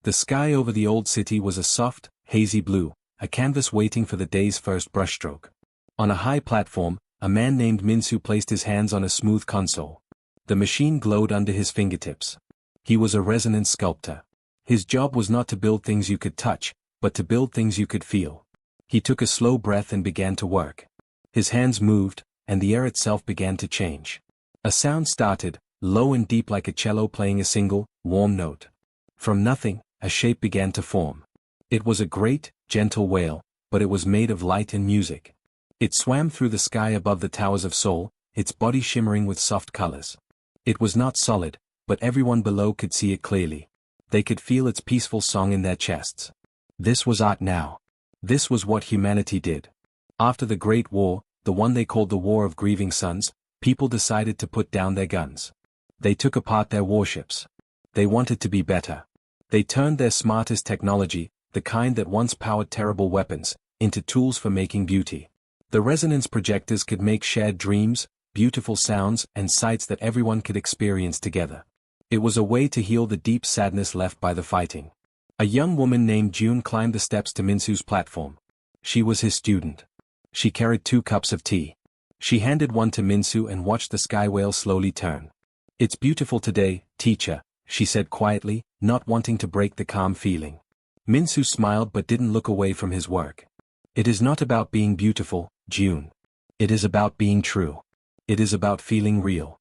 The sky over the old city was a soft, hazy blue, a canvas waiting for the day's first brushstroke. On a high platform, a man named Minsu placed his hands on a smooth console. The machine glowed under his fingertips. He was a resonance sculptor. His job was not to build things you could touch, but to build things you could feel. He took a slow breath and began to work. His hands moved, and the air itself began to change. A sound started, low and deep like a cello playing a single, warm note. From nothing, a shape began to form. It was a great, gentle whale, but it was made of light and music. It swam through the sky above the towers of Seoul, its body shimmering with soft colors. It was not solid, but everyone below could see it clearly. They could feel its peaceful song in their chests. This was art now. This was what humanity did. After the Great War, the one they called the War of Grieving Sons, people decided to put down their guns. They took apart their warships. They wanted to be better. They turned their smartest technology, the kind that once powered terrible weapons, into tools for making beauty. The resonance projectors could make shared dreams, beautiful sounds, and sights that everyone could experience together. It was a way to heal the deep sadness left by the fighting. A young woman named June climbed the steps to Minsu's platform. She was his student. She carried 2 cups of tea. She handed one to Minsu and watched the sky whale slowly turn. "It's beautiful today, teacher," she said quietly, not wanting to break the calm feeling. Minsu smiled but didn't look away from his work. "It is not about being beautiful, June. It is about being true. It is about feeling real."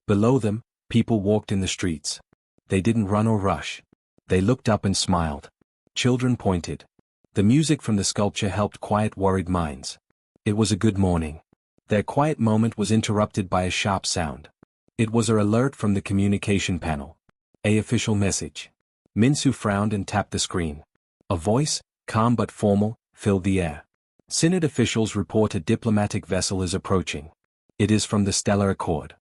Below them, people walked in the streets. They didn't run or rush. They looked up and smiled. Children pointed. The music from the sculpture helped quiet worried minds. It was a good morning. Their quiet moment was interrupted by a sharp sound. It was an alert from the communication panel. A official message. Minsu frowned and tapped the screen. A voice, calm but formal, filled the air. "Synod officials report a diplomatic vessel is approaching. It is from the Stellar Accord.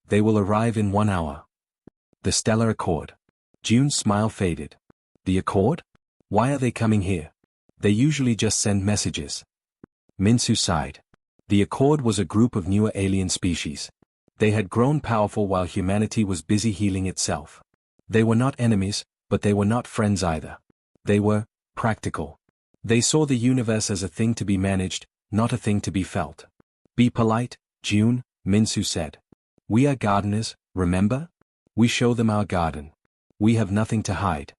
They will arrive in 1 hour." The Stellar Accord. June's smile faded. "The Accord? Why are they coming here? They usually just send messages." Minsu sighed. The Accord was a group of newer alien species. They had grown powerful while humanity was busy healing itself. They were not enemies, but they were not friends either. They were practical. They saw the universe as a thing to be managed, not a thing to be felt. "Be polite, June," Minsu said. "We are gardeners, remember? We show them our garden. We have nothing to hide."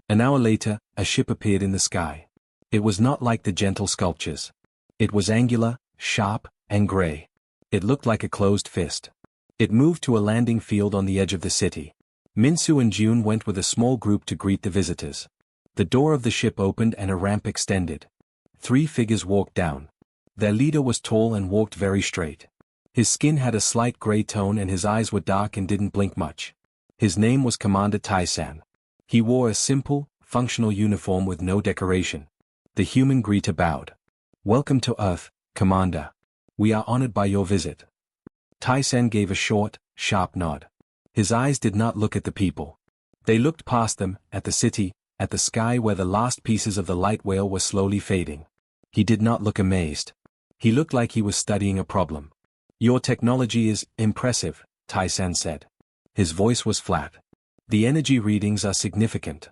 An hour later, a ship appeared in the sky. It was not like the gentle sculptures. It was angular, sharp, and gray. It looked like a closed fist. It moved to a landing field on the edge of the city. Minsu and June went with a small group to greet the visitors. The door of the ship opened and a ramp extended. 3 figures walked down. Their leader was tall and walked very straight. His skin had a slight gray tone and his eyes were dark and didn't blink much. His name was Commander Tai-san. He wore a simple, functional uniform with no decoration. The human greeter bowed. "Welcome to Earth, Commander. We are honored by your visit." Tai-san gave a short, sharp nod. His eyes did not look at the people. They looked past them, at the city, at the sky where the last pieces of the light whale were slowly fading. He did not look amazed. He looked like he was studying a problem. "Your technology is impressive," Tai-san said. His voice was flat. "The energy readings are significant."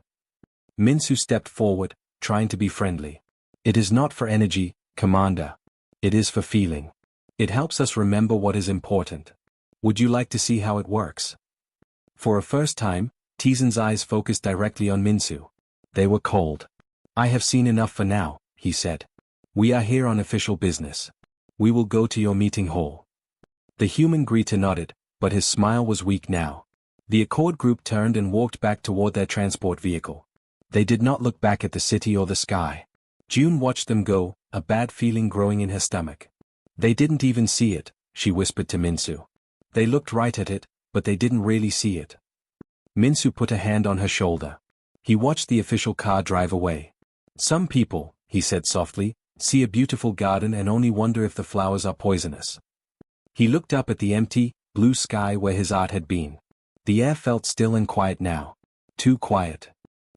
Minsu stepped forward, trying to be friendly. "It is not for energy, Commander. It is for feeling. It helps us remember what is important. Would you like to see how it works?" For a first time, Tizen's eyes focused directly on Minsu. They were cold. "I have seen enough for now," he said. "We are here on official business. We will go to your meeting hall." The human greeter nodded, but his smile was weak now. The Accord group turned and walked back toward their transport vehicle. They did not look back at the city or the sky. June watched them go, a bad feeling growing in her stomach. "They didn't even see it," she whispered to Minsu. "They looked right at it, but they didn't really see it." Minsu put a hand on her shoulder. He watched the official car drive away. "Some people," he said softly, "see a beautiful garden and only wonder if the flowers are poisonous." He looked up at the empty, blue sky where his art had been. The air felt still and quiet now. Too quiet.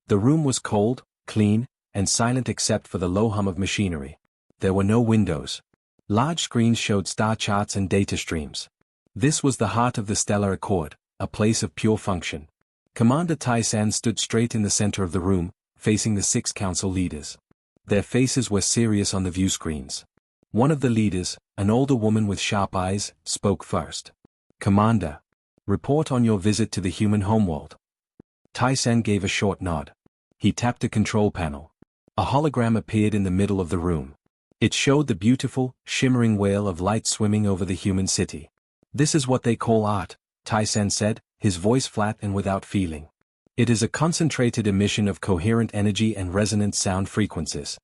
The room was cold, clean, and silent except for the low hum of machinery. There were no windows. Large screens showed star charts and data streams. This was the heart of the Stellar Accord, a place of pure function. Commander Tai-san stood straight in the center of the room, facing the 6 council leaders. Their faces were serious on the view screens. One of the leaders, an older woman with sharp eyes, spoke first. "Commander, report on your visit to the human homeworld." Tai-san gave a short nod. He tapped a control panel. A hologram appeared in the middle of the room. It showed the beautiful, shimmering whale of light swimming over the human city. "This is what they call art," Tai-san said, his voice flat and without feeling. "It is a concentrated emission of coherent energy and resonant sound frequencies."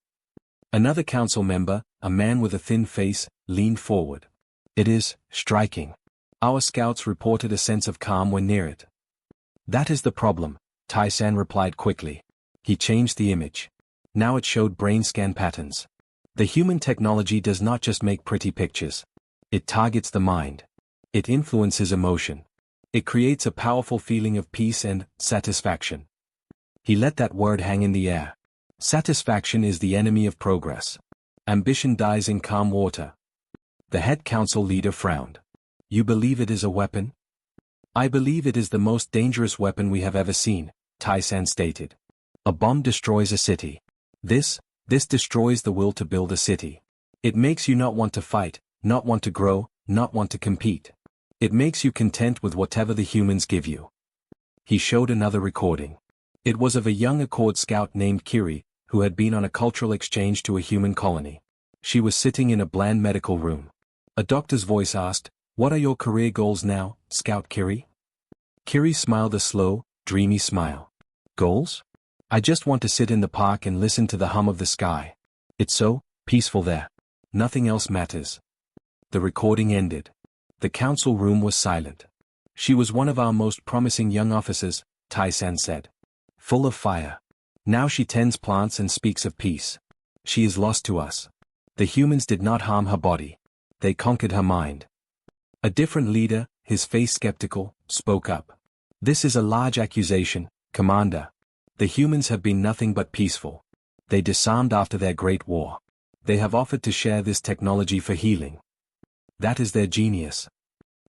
Another council member, a man with a thin face, leaned forward. "It is striking. Our scouts reported a sense of calm when near it." "That is the problem," Tai-san replied quickly. He changed the image. Now it showed brain scan patterns. The human technology does not just make pretty pictures. It targets the mind. It influences emotion. It creates a powerful feeling of peace and satisfaction. He let that word hang in the air. Satisfaction is the enemy of progress. Ambition dies in calm water. The head council leader frowned. "You believe it is a weapon?" "I believe it is the most dangerous weapon we have ever seen," Tai-san stated. "A bomb destroys a city. This destroys the will to build a city. It makes you not want to fight, not want to grow, not want to compete. It makes you content with whatever the humans give you." He showed another recording. It was of a young Accord scout named Kiri, who had been on a cultural exchange to a human colony. She was sitting in a bland medical room. A doctor's voice asked, "What are your career goals now, Scout Kiri?" Kiri smiled a slow, dreamy smile. "Goals? I just want to sit in the park and listen to the hum of the sky. It's so peaceful there. Nothing else matters." The recording ended. The council room was silent. "She was one of our most promising young officers," Tai-san said. "Full of fire. Now she tends plants and speaks of peace. She is lost to us. The humans did not harm her body. They conquered her mind." A different leader, his face skeptical, spoke up. "This is a large accusation, Commander. The humans have been nothing but peaceful. They disarmed after their great war. They have offered to share this technology for healing. That is their genius."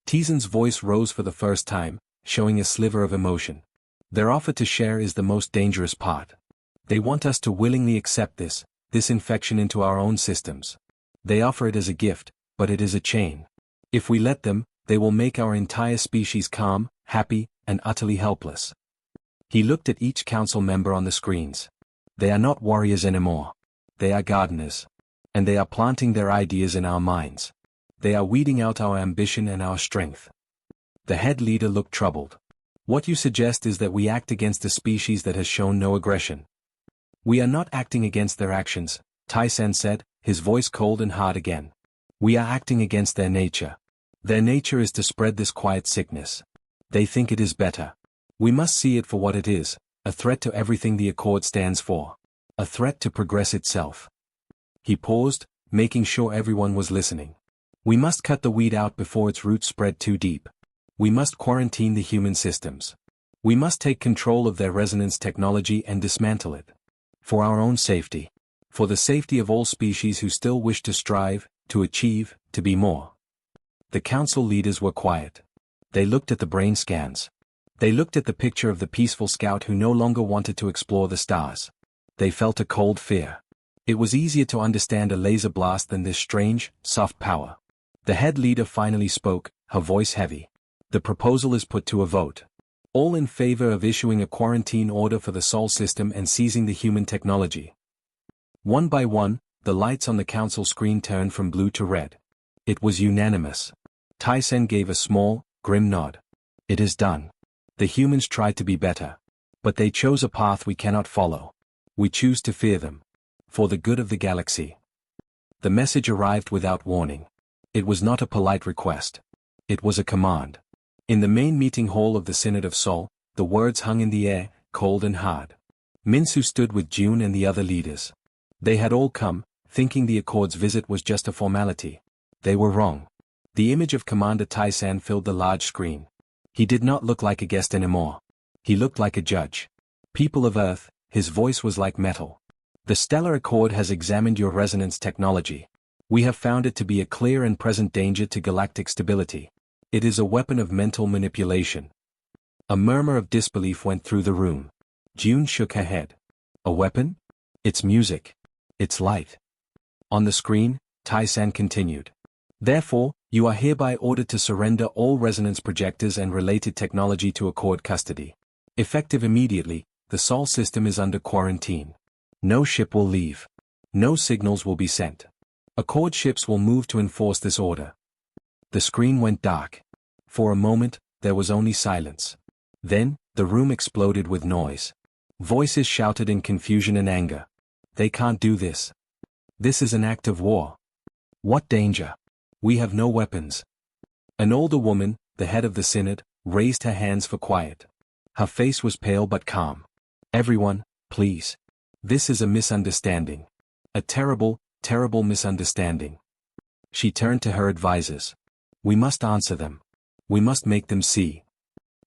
Tizen's voice rose for the first time, showing a sliver of emotion. "Their offer to share is the most dangerous part. They want us to willingly accept this infection into our own systems. They offer it as a gift, but it is a chain. If we let them, they will make our entire species calm, happy, and utterly helpless." He looked at each council member on the screens. "They are not warriors anymore. They are gardeners. And they are planting their ideas in our minds. They are weeding out our ambition and our strength." The head leader looked troubled. "What you suggest is that we act against a species that has shown no aggression." "We are not acting against their actions," Tai-san said, his voice cold and hard again. "We are acting against their nature. Their nature is to spread this quiet sickness. They think it is better. We must see it for what it is, a threat to everything the Accord stands for. A threat to progress itself." He paused, making sure everyone was listening. "We must cut the weed out before its roots spread too deep. We must quarantine the human systems. We must take control of their resonance technology and dismantle it. For our own safety. For the safety of all species who still wish to strive, to achieve, to be more." The council leaders were quiet. They looked at the brain scans. They looked at the picture of the peaceful scout who no longer wanted to explore the stars. They felt a cold fear. It was easier to understand a laser blast than this strange, soft power. The head leader finally spoke, her voice heavy. "The proposal is put to a vote. All in favor of issuing a quarantine order for the Sol system and seizing the human technology." One by one, the lights on the council screen turned from blue to red. It was unanimous. Tai-san gave a small, grim nod. "It is done. The humans tried to be better. But they chose a path we cannot follow. We choose to fear them. For the good of the galaxy." The message arrived without warning. It was not a polite request. It was a command. In the main meeting hall of the Synod of Sol, the words hung in the air, cold and hard. Minsu stood with June and the other leaders. They had all come, thinking the Accord's visit was just a formality. They were wrong. The image of Commander Tai-san filled the large screen. He did not look like a guest anymore. He looked like a judge. "People of Earth," his voice was like metal. "The Stellar Accord has examined your resonance technology. We have found it to be a clear and present danger to galactic stability. It is a weapon of mental manipulation." A murmur of disbelief went through the room. June shook her head. A weapon? It's music. It's light. On the screen, Tai-san continued. Therefore, you are hereby ordered to surrender all resonance projectors and related technology to Accord custody. Effective immediately, the Sol system is under quarantine. No ship will leave. No signals will be sent. Accord ships will move to enforce this order. The screen went dark. For a moment, there was only silence. Then, the room exploded with noise. Voices shouted in confusion and anger. They can't do this. This is an act of war. What danger? We have no weapons. An older woman, the head of the synod, raised her hands for quiet. Her face was pale but calm. Everyone, please. This is a misunderstanding. A terrible, terrible misunderstanding. She turned to her advisors. We must answer them. We must make them see.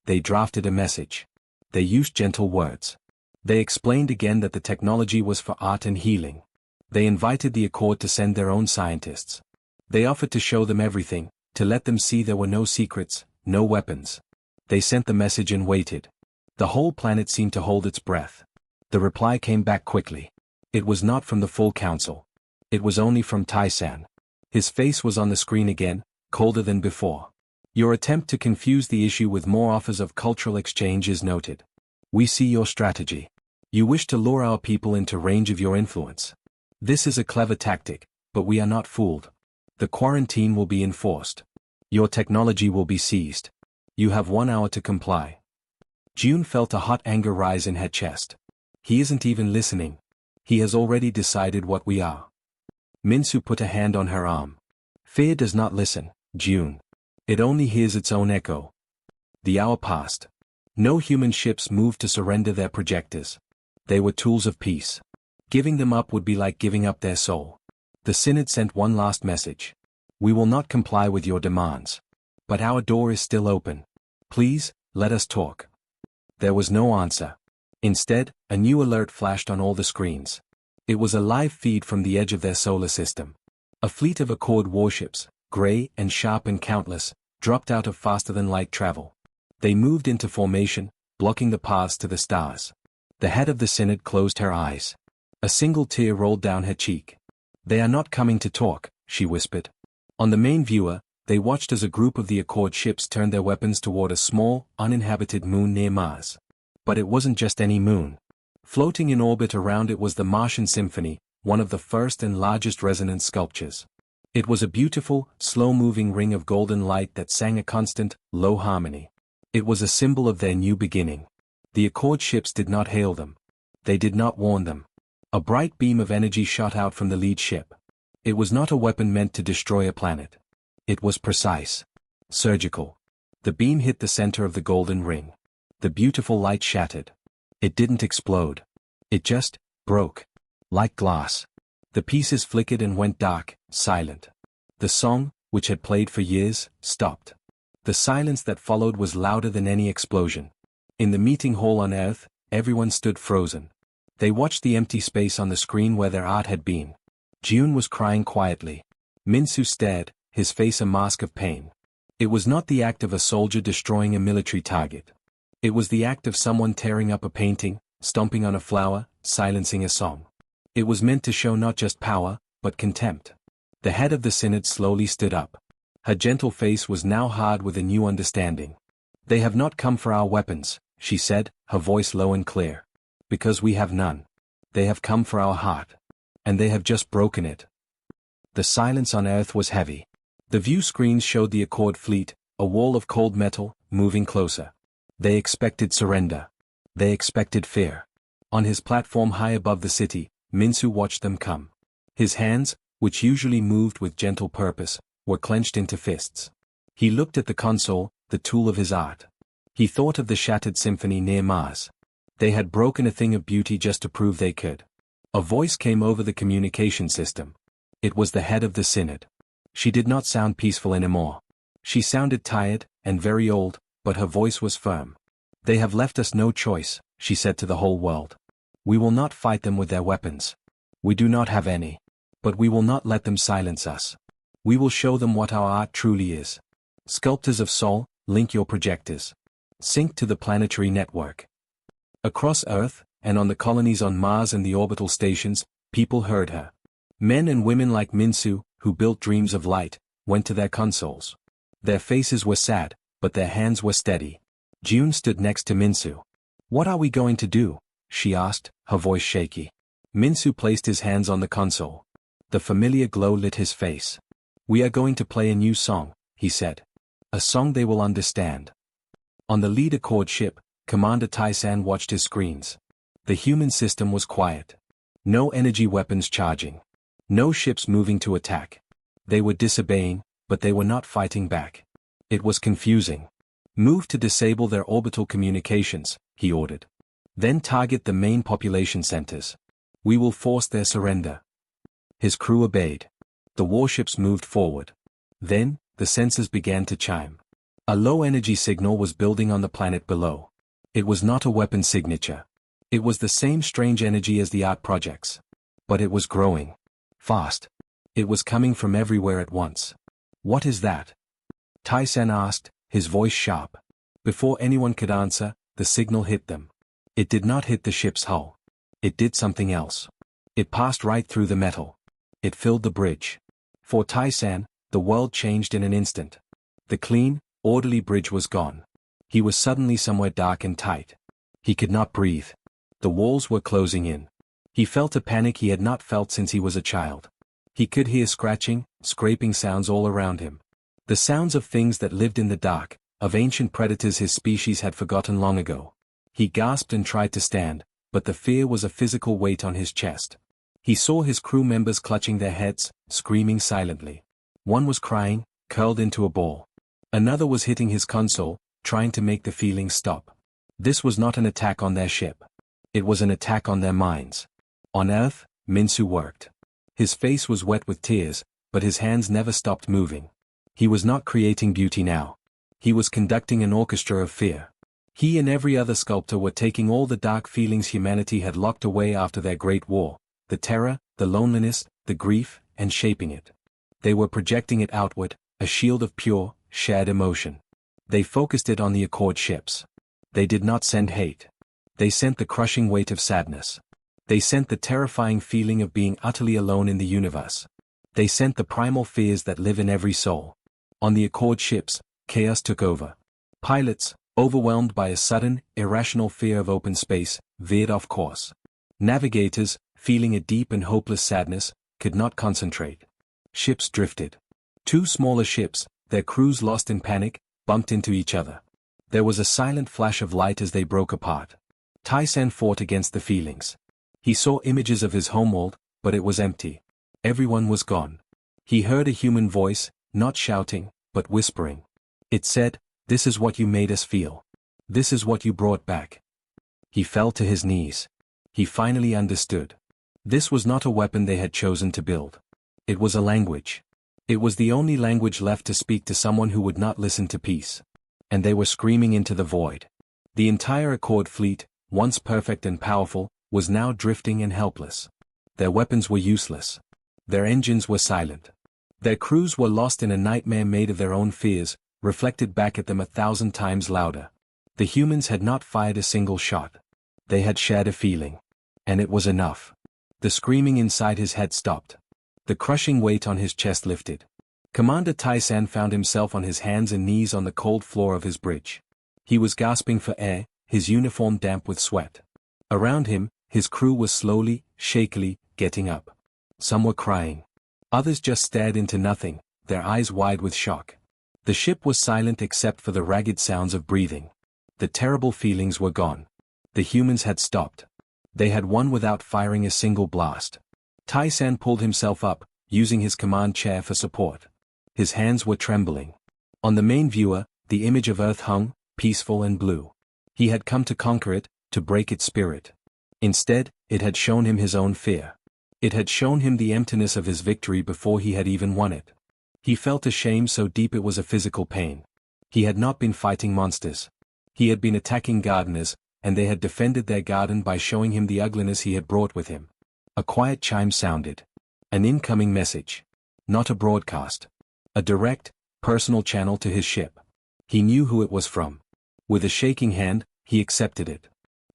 They drafted a message. They used gentle words. They explained again that the technology was for art and healing. They invited the Accord to send their own scientists. They offered to show them everything, to let them see there were no secrets, no weapons. They sent the message and waited. The whole planet seemed to hold its breath. The reply came back quickly. It was not from the full council. It was only from Tai-san. His face was on the screen again, colder than before. Your attempt to confuse the issue with more offers of cultural exchange is noted. We see your strategy. You wish to lure our people into range of your influence. This is a clever tactic, but we are not fooled. The quarantine will be enforced. Your technology will be seized. You have 1 hour to comply. June felt a hot anger rise in her chest. He isn't even listening. He has already decided what we are. Minsu put a hand on her arm. Fear does not listen, June. It only hears its own echo. The hour passed. No human ships moved to surrender their projectors. They were tools of peace. Giving them up would be like giving up their soul. The synod sent one last message. We will not comply with your demands. But our door is still open. Please, let us talk. There was no answer. Instead, a new alert flashed on all the screens. It was a live feed from the edge of their solar system. A fleet of Accord warships, gray and sharp and countless, dropped out of faster-than-light travel. They moved into formation, blocking the paths to the stars. The head of the synod closed her eyes. A single tear rolled down her cheek. They are not coming to talk, she whispered. On the main viewer, they watched as a group of the Accord ships turned their weapons toward a small, uninhabited moon near Mars. But it wasn't just any moon. Floating in orbit around it was the Martian Symphony, one of the first and largest resonance sculptures. It was a beautiful, slow-moving ring of golden light that sang a constant, low harmony. It was a symbol of their new beginning. The Accord ships did not hail them. They did not warn them. A bright beam of energy shot out from the lead ship. It was not a weapon meant to destroy a planet. It was precise. Surgical. The beam hit the center of the golden ring. The beautiful light shattered. It didn't explode. It just broke. Like glass. The pieces flickered and went dark, silent. The song, which had played for years, stopped. The silence that followed was louder than any explosion. In the meeting hall on Earth, everyone stood frozen. They watched the empty space on the screen where their art had been. June was crying quietly. Minsu stared, his face a mask of pain. It was not the act of a soldier destroying a military target. It was the act of someone tearing up a painting, stomping on a flower, silencing a song. It was meant to show not just power, but contempt. The head of the synod slowly stood up. Her gentle face was now hard with a new understanding. They have not come for our weapons, she said, her voice low and clear. Because we have none. They have come for our heart. And they have just broken it. The silence on Earth was heavy. The view screens showed the Accord fleet, a wall of cold metal, moving closer. They expected surrender. They expected fear. On his platform high above the city, Minsu watched them come. His hands, which usually moved with gentle purpose, were clenched into fists. He looked at the console, the tool of his art. He thought of the shattered symphony near Mars. They had broken a thing of beauty just to prove they could. A voice came over the communication system. It was the head of the synod. She did not sound peaceful anymore. She sounded tired, and very old, but her voice was firm. They have left us no choice, she said to the whole world. We will not fight them with their weapons. We do not have any. But we will not let them silence us. We will show them what our art truly is. Sculptors of Sol, link your projectors. Sync to the planetary network. Across Earth, and on the colonies on Mars and the orbital stations, people heard her. Men and women like Minsu, who built dreams of light, went to their consoles. Their faces were sad, but their hands were steady. June stood next to Minsu. "What are we going to do?" she asked, her voice shaky. Minsu placed his hands on the console. The familiar glow lit his face. "We are going to play a new song," he said. "A song they will understand." On the lead Accord ship, Commander Tai-san watched his screens. The human system was quiet. No energy weapons charging. No ships moving to attack. They were disobeying, but they were not fighting back. It was confusing. "Move to disable their orbital communications," he ordered. "Then target the main population centers. We will force their surrender." His crew obeyed. The warships moved forward. Then, the sensors began to chime. A low-energy signal was building on the planet below. It was not a weapon signature. It was the same strange energy as the art projects. But it was growing. Fast. It was coming from everywhere at once. "What is that?" Tai-san asked, his voice sharp. Before anyone could answer, the signal hit them. It did not hit the ship's hull. It did something else. It passed right through the metal. It filled the bridge. For Tai-san, the world changed in an instant. The clean, orderly bridge was gone. He was suddenly somewhere dark and tight. He could not breathe. The walls were closing in. He felt a panic he had not felt since he was a child. He could hear scratching, scraping sounds all around him. The sounds of things that lived in the dark, of ancient predators his species had forgotten long ago. He gasped and tried to stand, but the fear was a physical weight on his chest. He saw his crew members clutching their heads, screaming silently. One was crying, curled into a ball. Another was hitting his console, trying to make the feeling stop. This was not an attack on their ship. It was an attack on their minds. On Earth, Minsu worked. His face was wet with tears, but his hands never stopped moving. He was not creating beauty now. He was conducting an orchestra of fear. He and every other sculptor were taking all the dark feelings humanity had locked away after their great war, the terror, the loneliness, the grief, and shaping it. They were projecting it outward, a shield of pure, shared emotion. They focused it on the Accord ships. They did not send hate. They sent the crushing weight of sadness. They sent the terrifying feeling of being utterly alone in the universe. They sent the primal fears that live in every soul. On the Accord ships, chaos took over. Pilots, overwhelmed by a sudden, irrational fear of open space, veered off course. Navigators, feeling a deep and hopeless sadness, could not concentrate. Ships drifted. Two smaller ships, their crews lost in panic, bumped into each other. There was a silent flash of light as they broke apart. Tai-san fought against the feelings. He saw images of his homeworld, but it was empty. Everyone was gone. He heard a human voice, not shouting, but whispering. It said, "This is what you made us feel. This is what you brought back." He fell to his knees. He finally understood. This was not a weapon they had chosen to build. It was a language. It was the only language left to speak to someone who would not listen to peace. And they were screaming into the void. The entire Accord fleet, once perfect and powerful, was now drifting and helpless. Their weapons were useless. Their engines were silent. Their crews were lost in a nightmare made of their own fears, reflected back at them 1,000 times louder. The humans had not fired a single shot. They had shared a feeling. And it was enough. The screaming inside his head stopped. The crushing weight on his chest lifted. Commander Tai-san found himself on his hands and knees on the cold floor of his bridge. He was gasping for air, his uniform damp with sweat. Around him, his crew was slowly, shakily, getting up. Some were crying. Others just stared into nothing, their eyes wide with shock. The ship was silent except for the ragged sounds of breathing. The terrible feelings were gone. The humans had stopped. They had won without firing a single blast. Tai-san pulled himself up, using his command chair for support. His hands were trembling. On the main viewer, the image of Earth hung, peaceful and blue. He had come to conquer it, to break its spirit. Instead, it had shown him his own fear. It had shown him the emptiness of his victory before he had even won it. He felt a shame so deep it was a physical pain. He had not been fighting monsters. He had been attacking gardeners, and they had defended their garden by showing him the ugliness he had brought with him. A quiet chime sounded. An incoming message. Not a broadcast. A direct, personal channel to his ship. He knew who it was from. With a shaking hand, he accepted it.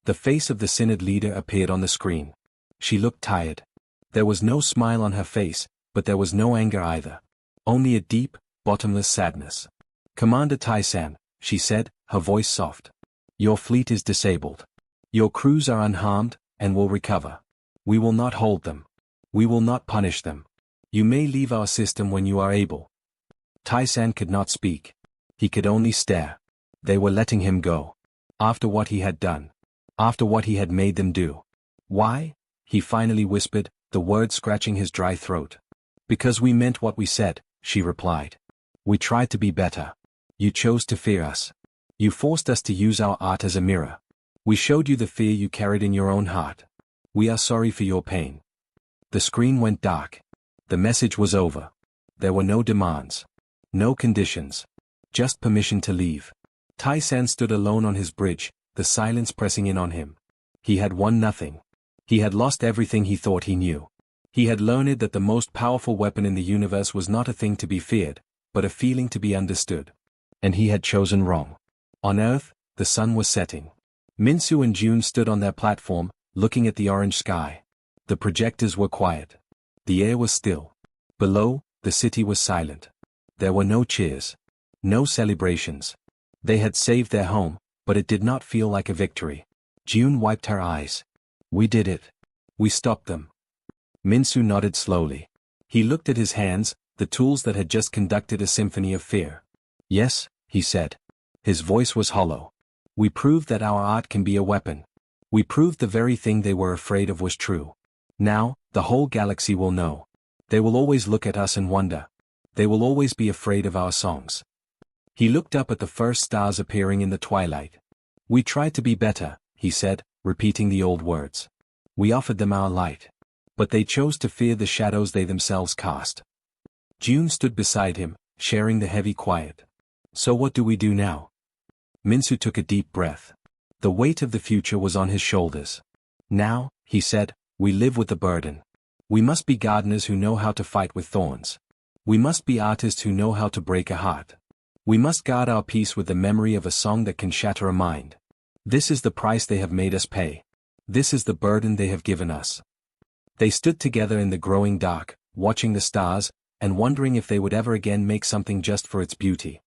The face of the Synod leader appeared on the screen. She looked tired. There was no smile on her face, but there was no anger either. Only a deep, bottomless sadness. "Commander Tai-san," she said, her voice soft. "Your fleet is disabled. Your crews are unharmed, and will recover. We will not hold them. We will not punish them. You may leave our system when you are able." Tai-san could not speak. He could only stare. They were letting him go. After what he had done. After what he had made them do. "Why?" he finally whispered, the words scratching his dry throat. "Because we meant what we said," she replied. "We tried to be better. You chose to fear us. You forced us to use our art as a mirror. We showed you the fear you carried in your own heart. We are sorry for your pain." The screen went dark. The message was over. There were no demands. No conditions. Just permission to leave. Tai-san stood alone on his bridge, the silence pressing in on him. He had won nothing. He had lost everything he thought he knew. He had learned that the most powerful weapon in the universe was not a thing to be feared, but a feeling to be understood. And he had chosen wrong. On Earth, the sun was setting. Minsu and June stood on their platform, looking at the orange sky. The projectors were quiet. The air was still. Below, the city was silent. There were no cheers. No celebrations. They had saved their home, but it did not feel like a victory. June wiped her eyes. "We did it. We stopped them." Minsu nodded slowly. He looked at his hands, the tools that had just conducted a symphony of fear. "Yes," he said. His voice was hollow. "We proved that our art can be a weapon. We proved the very thing they were afraid of was true. Now, the whole galaxy will know. They will always look at us and wonder. They will always be afraid of our songs." He looked up at the first stars appearing in the twilight. "We tried to be better," he said, repeating the old words. "We offered them our light. But they chose to fear the shadows they themselves cast." June stood beside him, sharing the heavy quiet. "So what do we do now?" Minsu took a deep breath. The weight of the future was on his shoulders. "Now," he said, "we live with the burden. We must be gardeners who know how to fight with thorns. We must be artists who know how to break a heart. We must guard our peace with the memory of a song that can shatter a mind. This is the price they have made us pay. This is the burden they have given us." They stood together in the growing dark, watching the stars, and wondering if they would ever again make something just for its beauty.